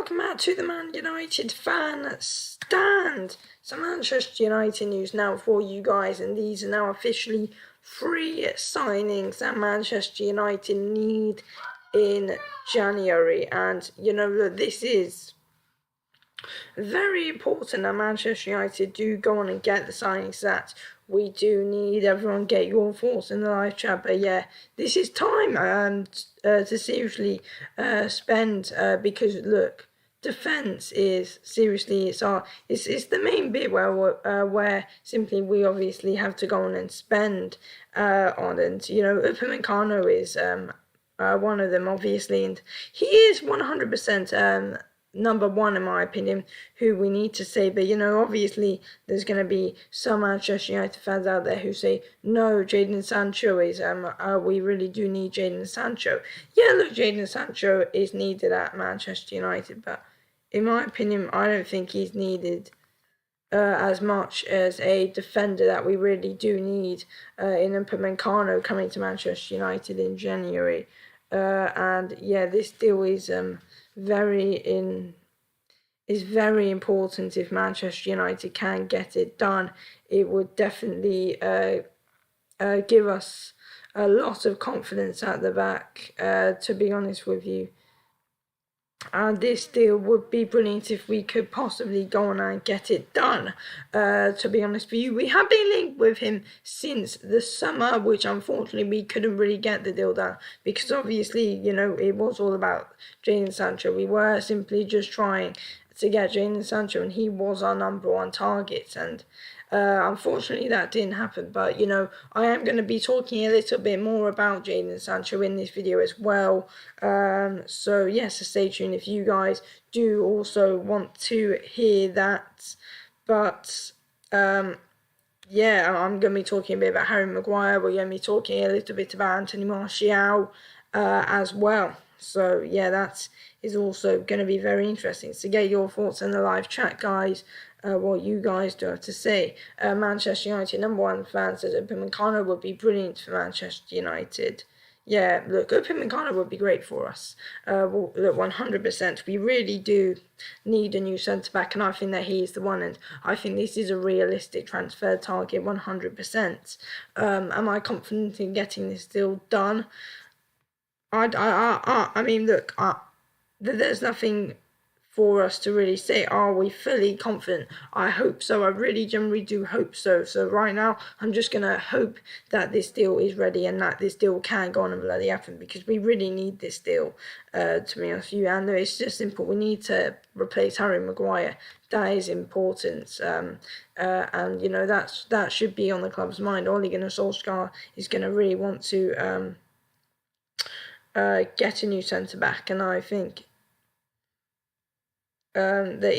welcome back to the Man United fan stand. So Manchester United news now for you guys, and these are now officially 3 signings that Manchester United need in January. And this is very important that Manchester United do go on and get the signings that we do need. Everyone get your thoughts in the live chat. But yeah, this is time to seriously spend because look, defense is seriously it's the main bit where simply we obviously have to go on and spend on. And Upamecano is one of them obviously, and he is 100% number one in my opinion who we need to say. But obviously there's going to be some Manchester United fans out there who say no, Jadon Sancho is we really do need Jadon Sancho. Yeah, look, Jadon Sancho is needed at Manchester United, but in my opinion I don't think he's needed as much as a defender that we really do need in Upamecano coming to Manchester United in January. And yeah, this deal is very important. If Manchester United can get it done, it would definitely give us a lot of confidence at the back, to be honest with you. And this deal would be brilliant if we could possibly go on and get it done. To be honest with you, we have been linked with him since the summer, which unfortunately we couldn't really get the deal done because obviously, it was all about Jadon Sancho. We were simply just trying to get Jadon Sancho, and he was our number one target. And unfortunately, that didn't happen. But, I am going to be talking a little bit more about Jadon Sancho in this video as well. So, yes, stay tuned if you guys do also want to hear that. But, yeah, I'm going to be talking a bit about Harry Maguire. We're going to be talking a little bit about Anthony Martial as well. So, yeah, that is also going to be very interesting. So get your thoughts in the live chat, guys. What you guys do have to say. Manchester United number one fan says Upamecano would be brilliant for Manchester United. Yeah, look, Upamecano would be great for us. Look, 100%. We really do need a new centre-back, and I think that he is the one, and I think this is a realistic transfer target, 100%. Am I confident in getting this deal done? I mean, look, there's nothing for us to really say, are we fully confident? I hope so. I really generally do hope so. So right now, I'm just going to hope that this deal is ready and that this deal can go on and bloody happen, because we really need this deal, to be honest with you. And it's just simple. We need to replace Harry Maguire. That is important. And, that should be on the club's mind. Ole Gunnar Solskjaer is going to really want to get a new centre-back, and I think that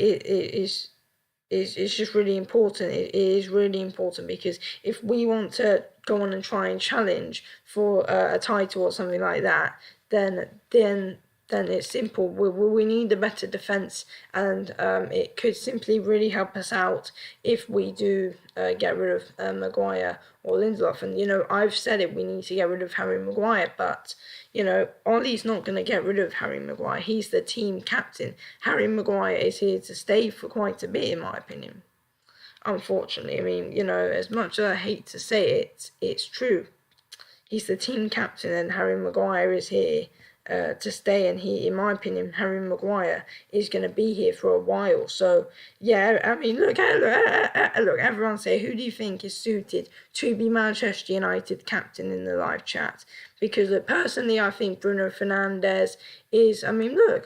it's just really important. It is really important because if we want to go on and try and challenge for a title or something like that, then it's simple. We need a better defence, and it could simply really help us out if we do get rid of Maguire or Lindelof. And I've said it, we need to get rid of Harry Maguire, but Ole's not going to get rid of Harry Maguire. He's the team captain. Harry Maguire is here to stay for quite a bit, in my opinion. Unfortunately, I mean, as much as I hate to say it, it's true. He's the team captain, and Harry Maguire is here to stay, and in my opinion, Harry Maguire is going to be here for a while. So yeah, I mean, look, everyone say, who do you think is suited to be Manchester United captain in the live chat? Because personally, I think Bruno Fernandes is. I mean, look,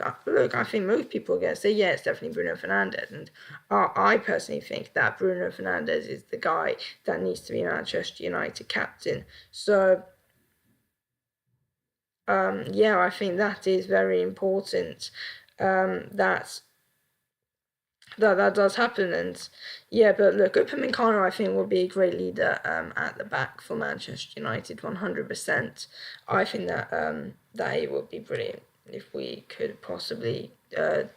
I think most people are going to say, yeah, it's definitely Bruno Fernandes, and I personally think that Bruno Fernandes is the guy that needs to be Manchester United captain. So yeah, I think that is very important. That does happen, and yeah, but look, Upamecano I think will be a great leader at the back for Manchester United, 100%. I think that that it would be brilliant if we could possibly go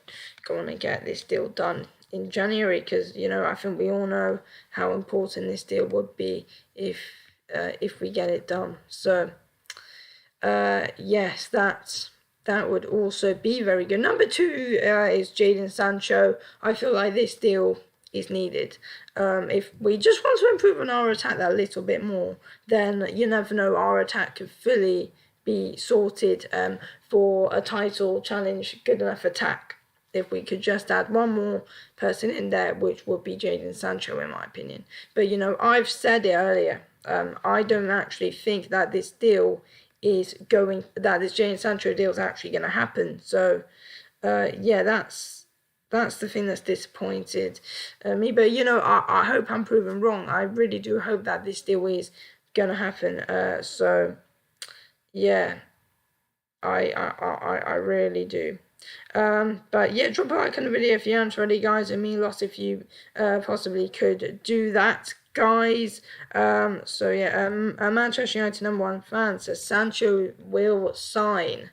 on and get this deal done in January, because I think we all know how important this deal would be if we get it done. So yes, that's that would also be very good. Number two is Jadon Sancho. I feel like this deal is needed. If we just want to improve on our attack that little bit more, then you never know, our attack could fully be sorted for a title challenge, good enough attack. If we could just add one more person in there, which would be Jadon Sancho, in my opinion. But, I've said it earlier. I don't actually think that this deal that this Jadon Sancho deal is actually going to happen. So, that's the thing that's disappointed me. But, I hope I'm proven wrong. I really do hope that this deal is going to happen. Yeah, I really do. But yeah, drop a like on the video if you aren't already, guys. It means a lot if you possibly could do that, guys. So yeah, Manchester United #1 fan says Sancho will sign.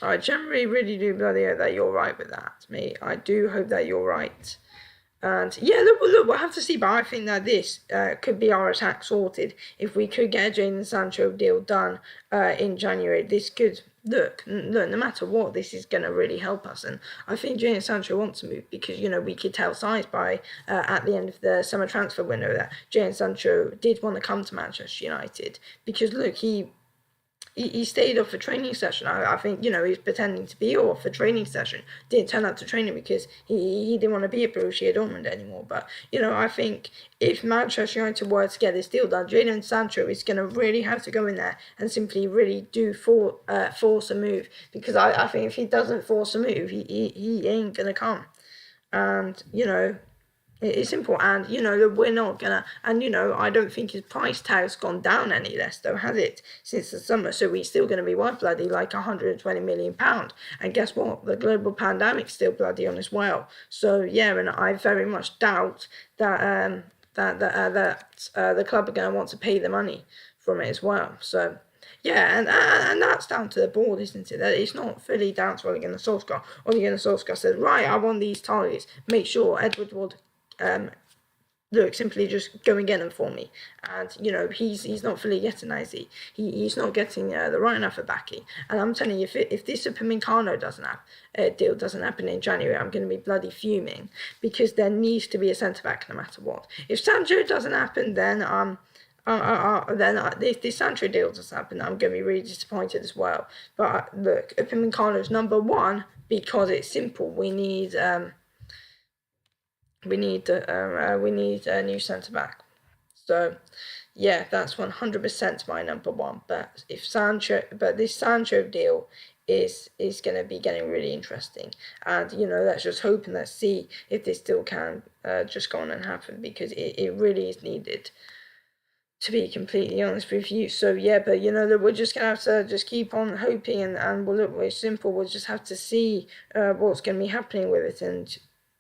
I generally really do bloody hope that you're right with that, mate. I do hope that you're right. And yeah, look, we'll have to see. But I think that this could be our attack sorted if we could get a Jadon Sancho deal done in January. This could look. No matter what, this is going to really help us. And I think Jadon Sancho wants to move because we could tell signs by at the end of the summer transfer window that Jadon Sancho did want to come to Manchester United because look, he stayed off for training session. I think, he's pretending to be off for training session. Didn't turn up to training because he didn't want to be at Borussia Dortmund anymore. But, I think if Manchester United were to get this deal done, Jadon Sancho is going to really have to go in there and simply really do force a move. Because I think if he doesn't force a move, he ain't going to come. And, it's simple, and we're not gonna, and I don't think his price tag's gone down any less, though, has it, since the summer? So he's still gonna be worth bloody like £120 million, and guess what? The global pandemic's still bloody on as well. So yeah, and I very much doubt that the club are gonna want to pay the money from it as well. So. Yeah, and that's down to the board, isn't it? That it's not fully down to Ole Gunnar Solskjaer. Ole Gunnar Solskjaer said, right, I want these targets. Make sure Edward Wood look, simply just go and get them for me. And he's not fully getting that, is he? He's not getting the right enough of backing. And I'm telling you, if this Upamecano deal doesn't happen in January, I'm going to be bloody fuming because there needs to be a centre back no matter what. If Sancho doesn't happen, then if this Sancho deal doesn't happen, I'm going to be really disappointed as well. But look, Upamecano's #1 because it's simple. We need a new centre back. So yeah, that's 100% my #1. But this Sancho deal is going to be getting really interesting. And let's just hope and let's see if this still can just go on and happen because it really is needed. To be completely honest with you. So yeah, but we're just gonna have to just keep on hoping and look, it's simple. We'll just have to see what's gonna be happening with it. And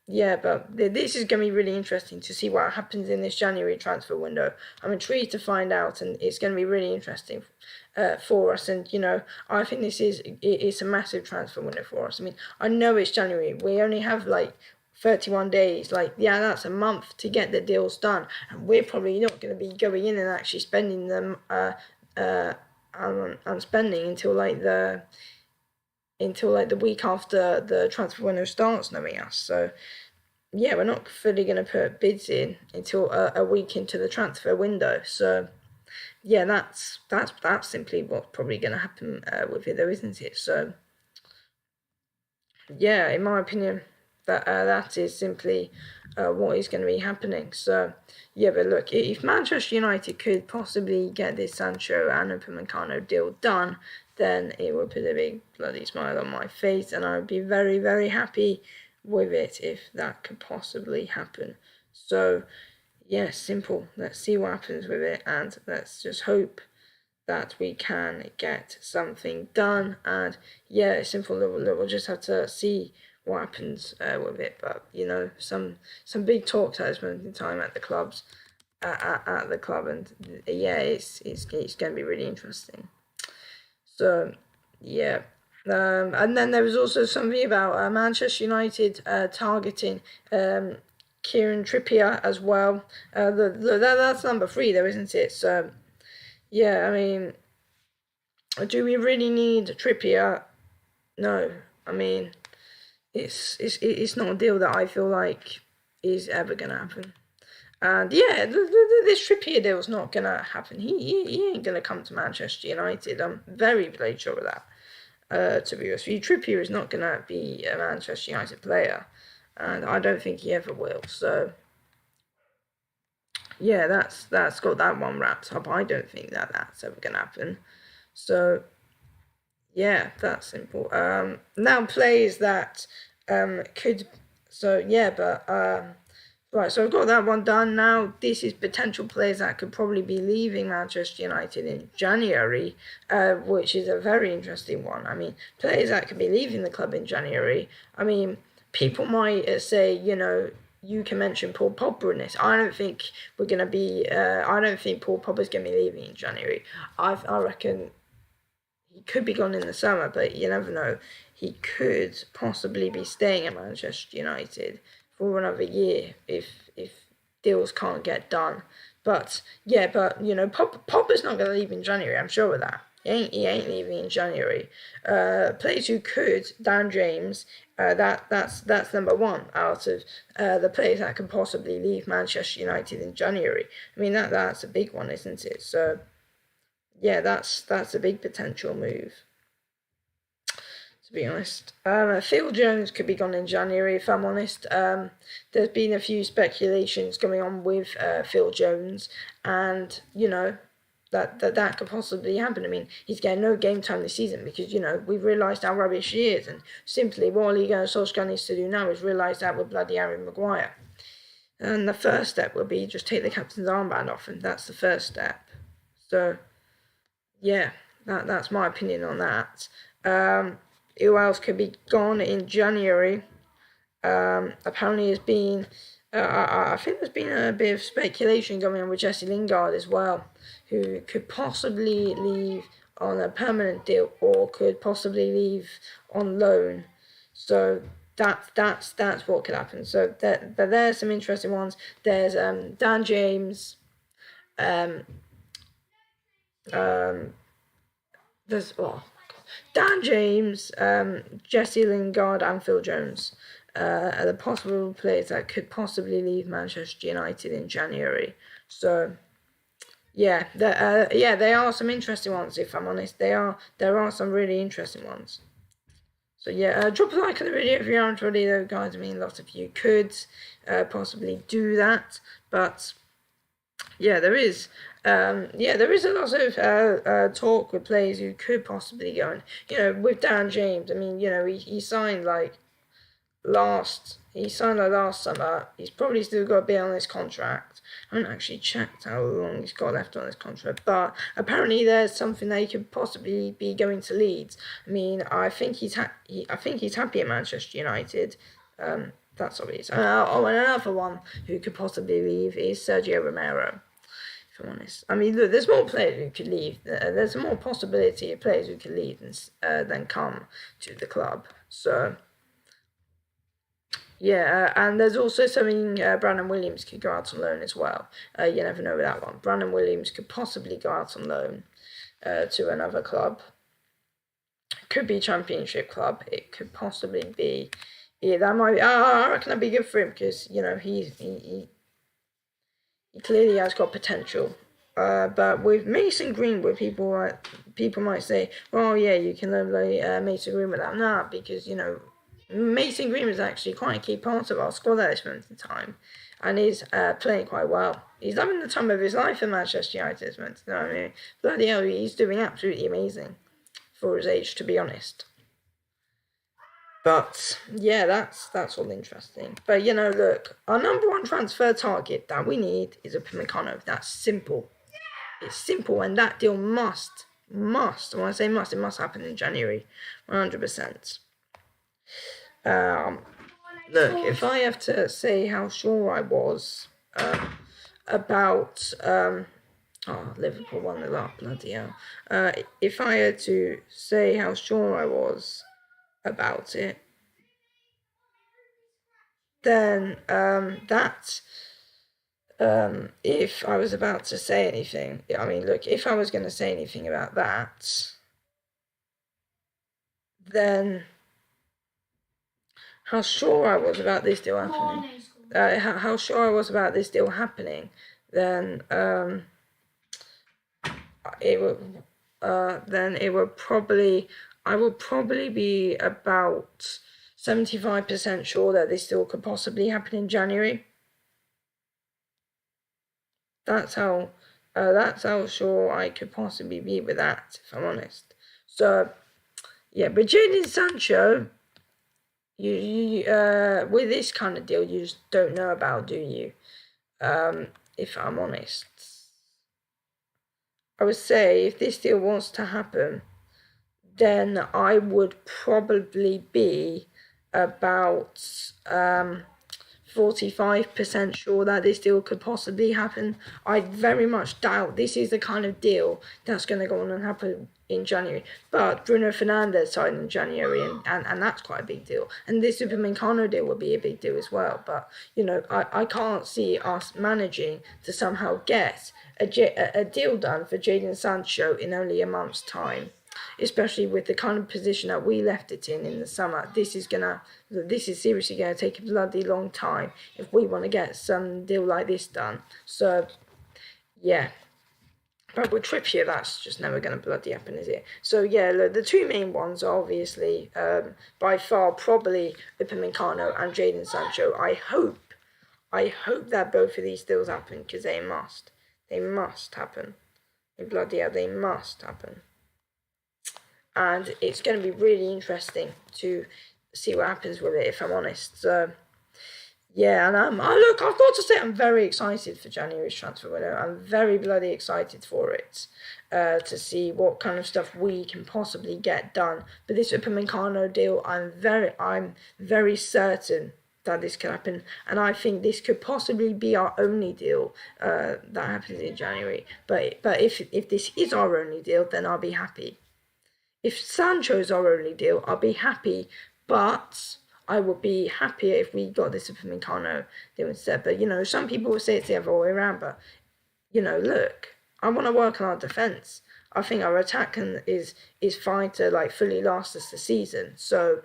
yeah, but this is going to be really interesting to see what happens in this January transfer window. I'm intrigued to find out, and it's going to be really interesting for us. And I think it's a massive transfer window for us. I mean, I know it's January. We only have like 31 days. That's a month to get the deals done, and we're probably not going to be going in and actually spending them and spending until the week after the transfer window starts, knowing us. So yeah, we're not fully going to put bids in until a week into the transfer window. So yeah, that's simply what's probably going to happen with it, though, isn't it? So yeah, in my opinion, that is simply what is going to be happening. So yeah, but look, if Manchester United could possibly get this Sancho and Upamecano deal done, then it would put a big bloody smile on my face, and I would be very, very happy with it if that could possibly happen. So yeah, simple. Let's see what happens with it, and let's just hope that we can get something done. And yeah, it's simple. We'll just have to see what happens with it. But some big talks at this moment in time at the clubs, at the club, and yeah, it's going to be really interesting. So yeah. And then there was also something about Manchester United targeting Kieran Trippier as well. That's #3 though, isn't it? So yeah, I mean, Do we really need Trippier? No. I mean, it's not a deal that I feel like is ever gonna happen. And yeah, this Trippier deal's not gonna happen. He ain't gonna come to Manchester United. I'm very sure of that. To be honest with you, Trippier is not gonna be a Manchester United player, and I don't think he ever will. So yeah, that's got that one wrapped up. I don't think that that's ever gonna happen. So yeah, that's simple. Now plays that could. So yeah, but right. So I've got that one done. Now this is potential players that could probably be leaving Manchester United in January, which is a very interesting one. I mean, players that could be leaving the club in January. I mean, people might say, you can mention Paul Pogba in this. I don't think we're gonna be. I don't think Paul Pogba's gonna be leaving in January. I reckon he could be gone in the summer, but you never know. He could possibly be staying at Manchester United for another year if deals can't get done. But yeah, Pogba's not going to leave in January. I'm sure of that. He ain't leaving in January. Players who could, Dan James. That's number one out of the players that could possibly leave Manchester United in January. I mean that's a big one, isn't it? So yeah, that's a big potential move, to be honest. Phil Jones could be gone in January, if I'm honest. There's been a few speculations going on with Phil Jones, and that could possibly happen. I mean, he's getting no game time this season because we've realised how rubbish he is, and simply what Ole Gunnar Solskjaer needs to do now is realise that with bloody Harry Maguire. And the first step will be just take the captain's armband off, and that's the first step. So yeah, that's my opinion on that. Who else could be gone in January? Apparently, there's been. I think there's been a bit of speculation going on with Jesse Lingard as well, who could possibly leave on a permanent deal or could possibly leave on loan. So that's what could happen. So there's some interesting ones. There's Dan James. There's Dan James, Jesse Lingard, and Phil Jones are the possible players that could possibly leave Manchester United in January. So yeah, they are some interesting ones. If I'm honest, there are some really interesting ones. So yeah, drop a like on the video if you aren't already, though, guys. I mean, lots of you could possibly do that, but yeah, there is. There is a lot of talk with players who could possibly go. And with Dan James, I mean, he signed last summer. He's probably still got a bit on his contract. I haven't actually checked how long he's got left on his contract, but apparently there's something that he could possibly be going to Leeds. I mean, I think he's happy at Manchester United. That's obvious. And another one who could possibly leave is Sergio Romero. If I'm honest, I mean, look, there's more players who could leave. There's more possibility of players who could leave than come to the club. So yeah, and there's also something Brandon Williams could go out on loan as well. You never know with that one. Brandon Williams could possibly go out on loan to another club. It could be Championship club. It could possibly be. Yeah, that might be. I reckon that'd be good for him because he clearly has got potential. But with Mason Greenwood, people might say, well, yeah, you can learn Mason Greenwood out. Nah, because, Mason Greenwood is actually quite a key part of our squad at this moment in time. And he's playing quite well. He's having the time of his life in Manchester United at this moment in time. I mean, bloody hell, he's doing absolutely amazing for his age, to be honest. But yeah, that's all interesting. But look, our number one transfer target that we need is Upamecano. That's simple. It's simple, and that deal must. When I say must, it must happen in January, 100%. Look, if I have to say how sure I was about Liverpool won the lot, bloody hell. If I had to say how sure I was about it, then if I was about to say anything, I mean, look, if I was going to say anything about that, then how sure I was about this deal happening, how sure I was about this deal happening, then it would probably, I would probably be about 75% sure that this deal could possibly happen in January. That's how sure I could possibly be with that, if I'm honest. So, yeah, but Jadon Sancho, you with this kind of deal, you just don't know about, do you? If I'm honest, I would say if this deal was to happen, then I would probably be about 45% sure that this deal could possibly happen. I very much doubt this is the kind of deal that's going to go on and happen in January. But Bruno Fernandes signed in January, and that's quite a big deal. And this Upamecano deal would be a big deal as well. But, you know, I can't see us managing to somehow get a deal done for Jadon Sancho in only a month's time. Especially with the kind of position that we left it in the summer. This is seriously gonna take a bloody long time if we want to get some deal like this done. So, yeah. But with Trippier, that's just never going to bloody happen, is it? So, yeah, look, the two main ones are obviously, by far, probably Upamecano and Jadon Sancho. I hope that both of these deals happen, because they must. They must happen. Bloody hell, they must happen. And it's going to be really interesting to see what happens with it, if I'm honest. So, yeah, and I've got to say, I'm very excited for January's transfer window. I'm very bloody excited for it, to see what kind of stuff we can possibly get done. But this Upamecano deal, I'm very certain that this could happen, and I think this could possibly be our only deal that happens in January. But if this is our only deal, then I'll be happy. If Sancho's our only deal, I'll be happy, but I would be happier if we got this Upamecano deal instead. But, you know, some people will say it's the other way around, but, you know, look, I want to work on our defence. I think our attack is fine to, like, fully last us the season. So,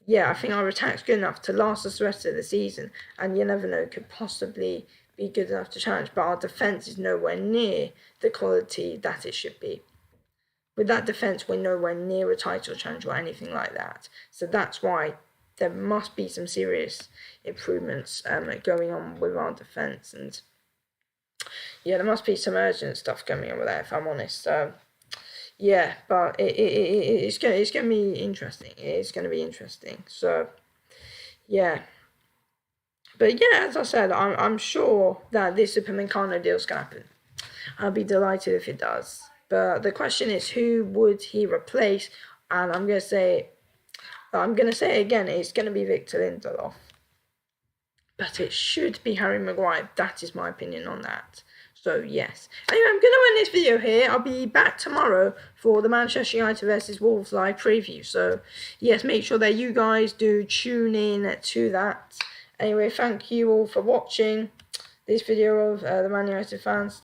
yeah, I think our attack's good enough to last us the rest of the season, and you never know, could possibly be good enough to challenge, but our defence is nowhere near the quality that it should be. With that defence, we're nowhere near a title challenge or anything like that. So that's why there must be some serious improvements going on with our defence. And yeah, there must be some urgent stuff going on with that, if I'm honest. Yeah, but it's going to be interesting. It's going to be interesting. So, yeah. But yeah, as I said, I'm sure that this Upamecano deal's going to happen. I'll be delighted if it does. But the question is, who would he replace? And I'm going to say it again, it's going to be Victor Lindelof. But it should be Harry Maguire. That is my opinion on that. So, yes. Anyway, I'm going to end this video here. I'll be back tomorrow for the Manchester United versus Wolves live preview. So, yes, make sure that you guys do tune in to that. Anyway, thank you all for watching this video of the Man United fans.